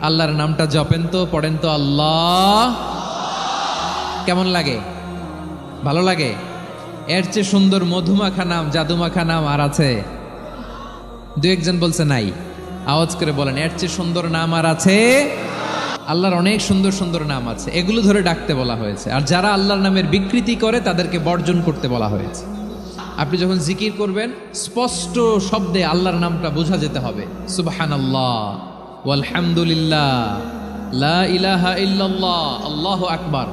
আল্লাহর নামটা জপেন তো, পড়েন তো আল্লাহ। কেমন লাগে? ভালো লাগে? এর চেয়ে সুন্দর মধুমাখা নাম, জাদুমাখা নাম আর আছে? দু একজন বলছে নাই। আওয়াজ করে বলেন, এর চেয়ে সুন্দর নাম আর আছে? আল্লাহর অনেক সুন্দর সুন্দর নাম আছে, এগুলো ধরে ডাকতে বলা হয়েছে। আর যারা আল্লাহর নামের বিকৃতি করে তাদেরকে বর্জন করতে বলা হয়েছে। আপনি যখন জিকির করবেন, স্পষ্ট শব্দে আল্লাহর নামটা বোঝা যেতে হবে। সুবহানাল্লাহ, ওয়ালহামদুলিল্লাহ, লা ইলাহা ইল্লাল্লাহ, আল্লাহু আকবার।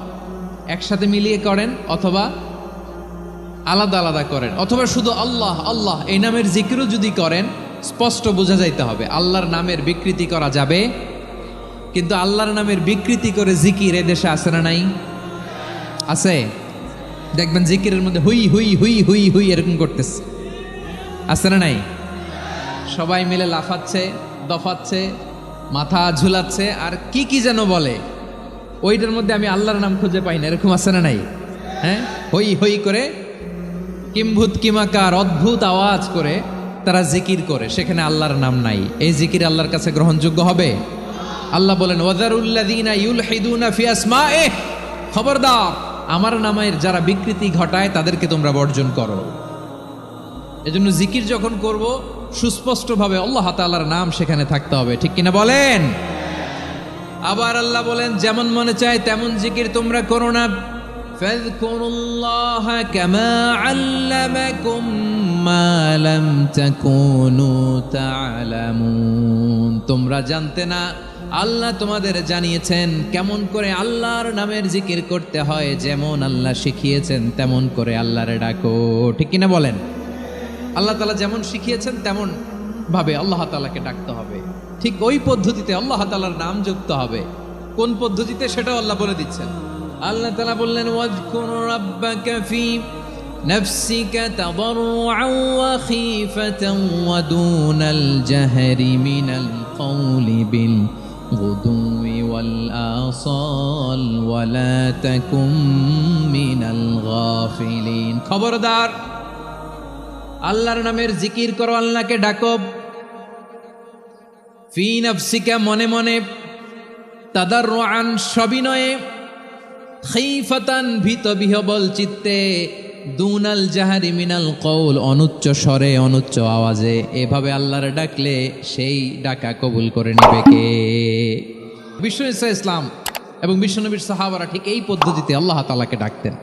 একসাথে মিলিয়ে করেন অথবা আলাদা আলাদা করেন, অথবা শুধু আল্লাহ আল্লাহ এই নামের জিকিরও যদি করেন, স্পষ্ট বোঝা যাইতে হবে। আল্লাহর নামের বিকৃতি করা যাবে, কিন্তু আল্লাহর নামের বিকৃতি করে জিকির এদেশে আছে না নাই? আছে। দেখবেন জিকিরের মধ্যে হুই হুই হুই হুই হুই এরকম করতেছে, আছে না নাই? সবাই মিলে লাফাচ্ছে, দফাচ্ছে, মাথা ঝুলাচ্ছে, আর কি কি যেন বলে, ওইটার মধ্যে আমি আল্লাহর নাম খুঁজে পাই না, এরকম আছে না নাই? হ্যাঁ, হই হই করে কিম্ভূত কিমাকার অদ্ভুত আওয়াজ করে তারা জিকির করে, সেখানে আল্লাহর নাম নাই। এই জিকির আল্লাহর কাছে গ্রহণযোগ্য হবে? আল্লাহ বলেন, ওয়াযারুল্লাযীনা ইউলহিদুনা ফি আসমাইহি, খবরদার আমার নামের যারা বিকৃতি ঘটায় তাদেরকে তোমরা বর্জন করো। এজন্য জিকির যখন করব, সুস্পষ্টভাবে আল্লাহ তাআলার নাম সেখানে থাকতে হবে, ঠিক কিনা বলেন? আবার আল্লাহ বলেন, যেমন মনে চায় তেমন জিকির তোমরা করো না। ফাযকুরুল্লাহা কামা আল্লামাকুম মা লাম তাকুনু তা'লামুন। তোমরা জানতে না, আল্লাহ তোমাদের জানিয়েছেন কেমন করে আল্লাহর নামের জিকির করতে হয়। যেমন আল্লাহ শিখিয়েছেন তেমন করে আল্লাহরে ডাকো, ঠিক কিনা বলেন? আল্লাহ তাআলা যেমন শিখিয়েছেন তেমন ভাবে আল্লাহ তাআলাকে ডাকতে হবে, ঠিক ওই পদ্ধতিতে আল্লাহ তাআলার নাম যুক্ত হবে। কোন পদ্ধতিতে সেটাও আল্লাহ বলে দিচ্ছেন। আল্লাহ তাআলা বললেন, ওয়াজকুর রাব্বাকা ফি নাফসিকা তাদাররুআন ওয়া খীফাতান ওয়া দুনাল জাহরি মিনাল কওলি বিল গুদুই ওয়াল আসাল ওয়া লা তাকুম মিনাল গাফিলিন। খবরদার, আল্লাহর নামের জিকির করো, আল্লাহকে ডাকো। ফি নাফসিকা মনে মনে, তাদাররুআন সবিনয়ে, খীফাতান ভীত বিহবল চিত্তে, দুনাল জাহারি মিনাল কওল অনুচ্চ স্বরে অনুচ্চ আওয়াজে। এভাবে আল্লাহর ডাকলে সেই ডাকা কবুল করে নেবে কে? বিশ্বনবী ইসলাম এবং বিশ্বনবীর সাহাবারা ঠিক এই পদ্ধতিতে আল্লাহ তাআলাকে ডাকতেন।